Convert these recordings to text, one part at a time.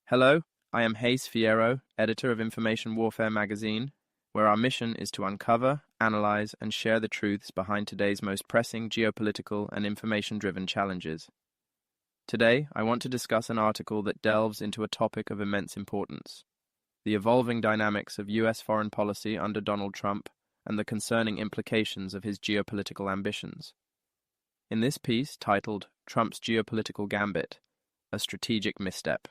Hello, I am Hays Fierro, editor of Information Warfare magazine, where our mission is to uncover, analyze, and share the truths behind today's most pressing geopolitical and information-driven challenges. Today, I want to discuss an article that delves into a topic of immense importance: the evolving dynamics of U.S. foreign policy under Donald Trump and the concerning implications of his geopolitical ambitions. In this piece, titled Trump's Geopolitical Gambit, a Strategic Misstep.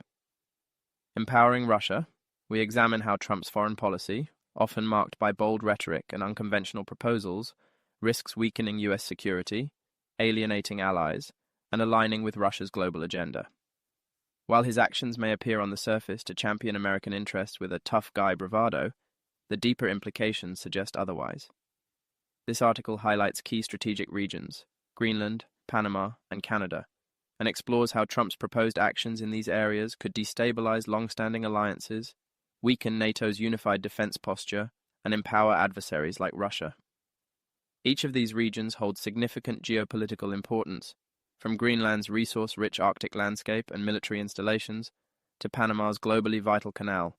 Empowering Russia, we examine how Trump's foreign policy, often marked by bold rhetoric and unconventional proposals, risks weakening U.S. security, alienating allies, and aligning with Russia's global agenda. While his actions may appear on the surface to champion American interests with a tough guy bravado, the deeper implications suggest otherwise. This article highlights key strategic regions, Greenland, Panama, and Canada, and explores how Trump's proposed actions in these areas could destabilize long-standing alliances, weaken NATO's unified defense posture, and empower adversaries like Russia. Each of these regions holds significant geopolitical importance, from Greenland's resource-rich Arctic landscape and military installations to Panama's globally vital canal,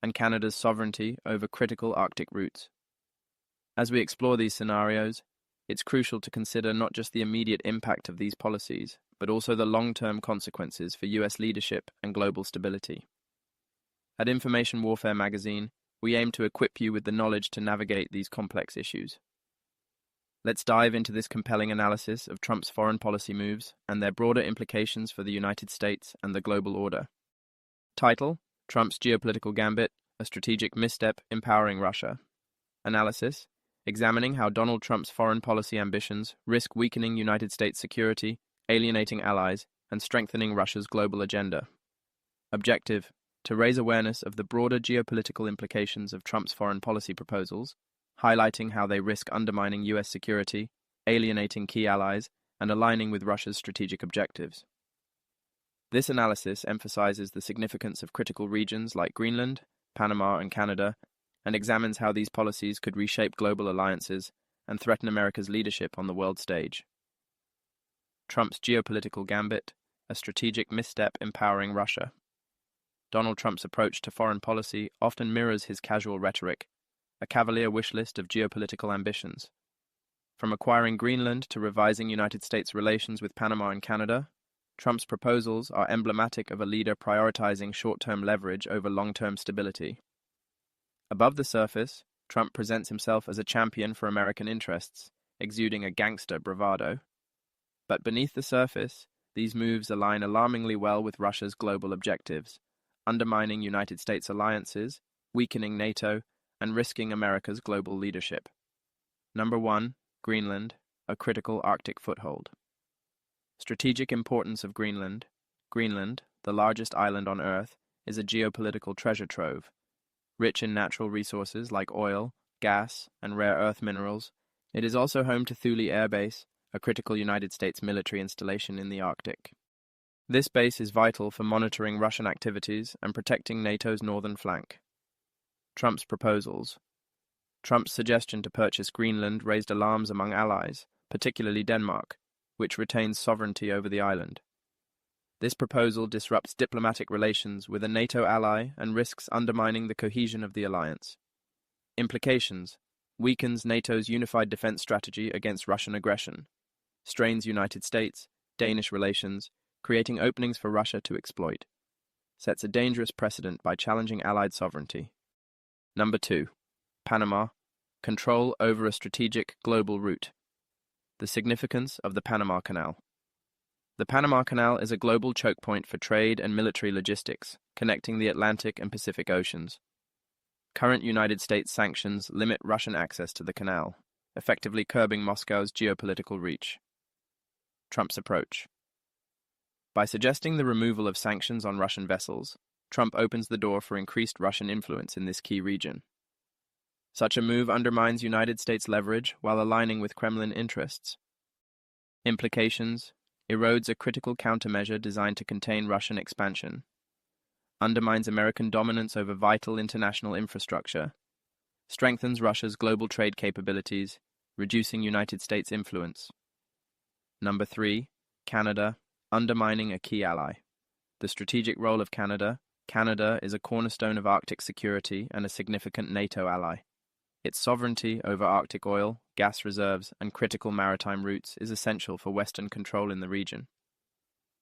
and Canada's sovereignty over critical Arctic routes. As we explore these scenarios, it's crucial to consider not just the immediate impact of these policies, but also the long-term consequences for U.S. leadership and global stability. At Information Warfare magazine, we aim to equip you with the knowledge to navigate these complex issues. Let's dive into this compelling analysis of Trump's foreign policy moves and their broader implications for the United States and the global order. Title: Trump's Geopolitical Gambit, a Strategic Misstep Empowering Russia. Analysis: examining how Donald Trump's foreign policy ambitions risk weakening United States security, alienating allies, and strengthening Russia's global agenda. Objective: to raise awareness of the broader geopolitical implications of Trump's foreign policy proposals, highlighting how they risk undermining U.S. security, alienating key allies, and aligning with Russia's strategic objectives. This analysis emphasizes the significance of critical regions like Greenland, Panama, and Canada, and examines how these policies could reshape global alliances and threaten America's leadership on the world stage. Trump's Geopolitical Gambit, a Strategic Misstep Empowering Russia. Donald Trump's approach to foreign policy often mirrors his casual rhetoric, a cavalier wish list of geopolitical ambitions. From acquiring Greenland to revising United States relations with Panama and Canada, Trump's proposals are emblematic of a leader prioritizing short-term leverage over long-term stability. Above the surface, Trump presents himself as a champion for American interests, exuding a gangster bravado. But beneath the surface, these moves align alarmingly well with Russia's global objectives, undermining United States alliances, weakening NATO, and risking America's global leadership. Number 1. Greenland, a critical Arctic foothold. Strategic importance of Greenland. Greenland, the largest island on Earth, is a geopolitical treasure trove. Rich in natural resources like oil, gas, and rare earth minerals, it is also home to Thule Air Base, a critical United States military installation in the Arctic. This base is vital for monitoring Russian activities and protecting NATO's northern flank. Trump's proposals. Trump's suggestion to purchase Greenland raised alarms among allies, particularly Denmark, which retains sovereignty over the island. This proposal disrupts diplomatic relations with a NATO ally and risks undermining the cohesion of the alliance. Implications: weakens NATO's unified defense strategy against Russian aggression, strains United States-Danish relations, creating openings for Russia to exploit, sets a dangerous precedent by challenging Allied sovereignty. Number 2. Panama, control over a strategic global route. The significance of the Panama Canal. The Panama Canal is a global choke point for trade and military logistics, connecting the Atlantic and Pacific Oceans. Current United States sanctions limit Russian access to the canal, effectively curbing Moscow's geopolitical reach. Trump's approach. By suggesting the removal of sanctions on Russian vessels, Trump opens the door for increased Russian influence in this key region. Such a move undermines United States leverage while aligning with Kremlin interests. Implications: erodes a critical countermeasure designed to contain Russian expansion, undermines American dominance over vital international infrastructure, strengthens Russia's global trade capabilities, reducing United States influence. Number 3. Canada, undermining a key ally. The strategic role of Canada, Canada is a cornerstone of Arctic security and a significant NATO ally. Its sovereignty over Arctic oil, gas reserves, and critical maritime routes is essential for Western control in the region.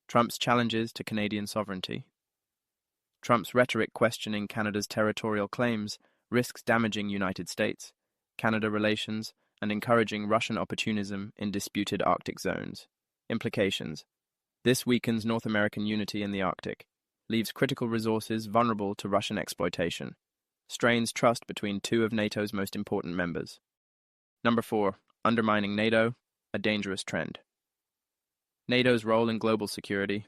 Trump's challenges to Canadian sovereignty. Trump's rhetoric questioning Canada's territorial claims risks damaging United States-Canada relations and encouraging Russian opportunism in disputed Arctic zones. Implications. This weakens North American unity in the Arctic, leaves critical resources vulnerable to Russian exploitation, strains trust between two of NATO's most important members. Number 4. Undermining NATO, a dangerous trend. NATO's role in global security.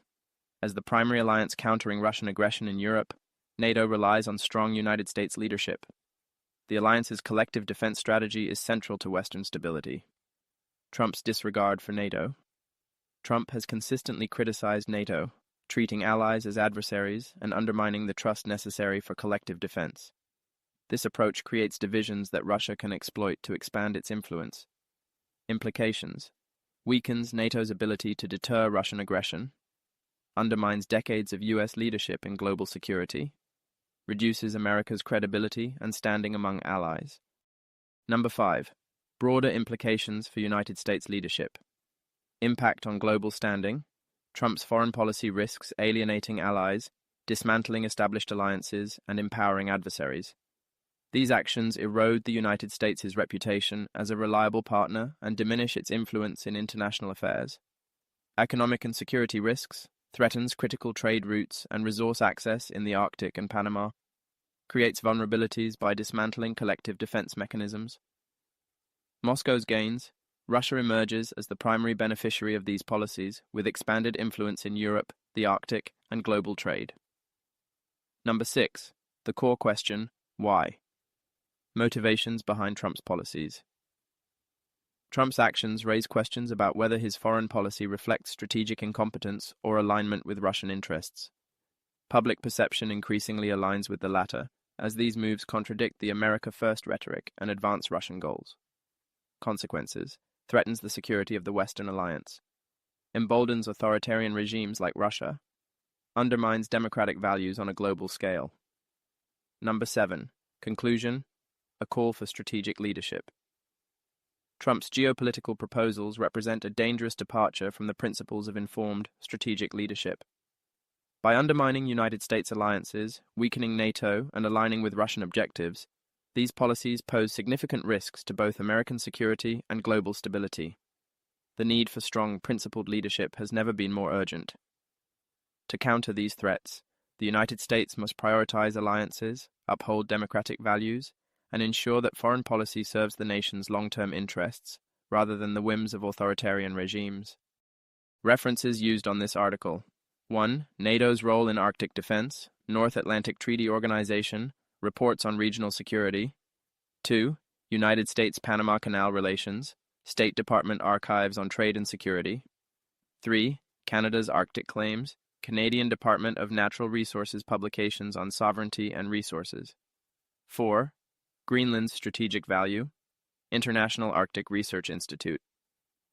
As the primary alliance countering Russian aggression in Europe, NATO relies on strong United States leadership. The alliance's collective defense strategy is central to Western stability. Trump's disregard for NATO. Trump has consistently criticized NATO, treating allies as adversaries and undermining the trust necessary for collective defense. This approach creates divisions that Russia can exploit to expand its influence. Implications. Weakens NATO's ability to deter Russian aggression, undermines decades of U.S. leadership in global security, reduces America's credibility and standing among allies. Number 5. Broader implications for United States leadership. Impact on global standing. Trump's foreign policy risks alienating allies, dismantling established alliances, and empowering adversaries. These actions erode the United States' reputation as a reliable partner and diminish its influence in international affairs. Economic and security risks. Threatens critical trade routes and resource access in the Arctic and Panama, creates vulnerabilities by dismantling collective defense mechanisms. Moscow's gains. Russia emerges as the primary beneficiary of these policies, with expanded influence in Europe, the Arctic, and global trade. Number 6. The core question, why? Motivations behind Trump's policies. Trump's actions raise questions about whether his foreign policy reflects strategic incompetence or alignment with Russian interests. Public perception increasingly aligns with the latter, as these moves contradict the America First rhetoric and advance Russian goals. Consequences. Threatens the security of the Western alliance. Emboldens authoritarian regimes like Russia. Undermines democratic values on a global scale. Number 7. Conclusion. A call for strategic leadership. Trump's geopolitical proposals represent a dangerous departure from the principles of informed, strategic leadership. By undermining United States alliances, weakening NATO, and aligning with Russian objectives, these policies pose significant risks to both American security and global stability. The need for strong, principled leadership has never been more urgent. To counter these threats, the United States must prioritize alliances, uphold democratic values, and ensure that foreign policy serves the nation's long-term interests, rather than the whims of authoritarian regimes. References used on this article. 1. NATO's role in Arctic defense, North Atlantic Treaty Organization, reports on regional security. 2. United States-Panama Canal relations, State Department archives on trade and security. 3. Canada's Arctic claims, Canadian Department of Natural Resources publications on sovereignty and resources. 4. Greenland's strategic value, International Arctic Research Institute.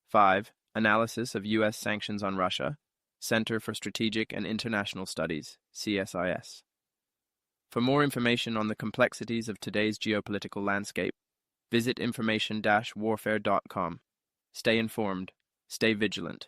5. Analysis of U.S. sanctions on Russia, Center for Strategic and International Studies, CSIS. For more information on the complexities of today's geopolitical landscape, visit information-warfare.com. Stay informed, stay vigilant.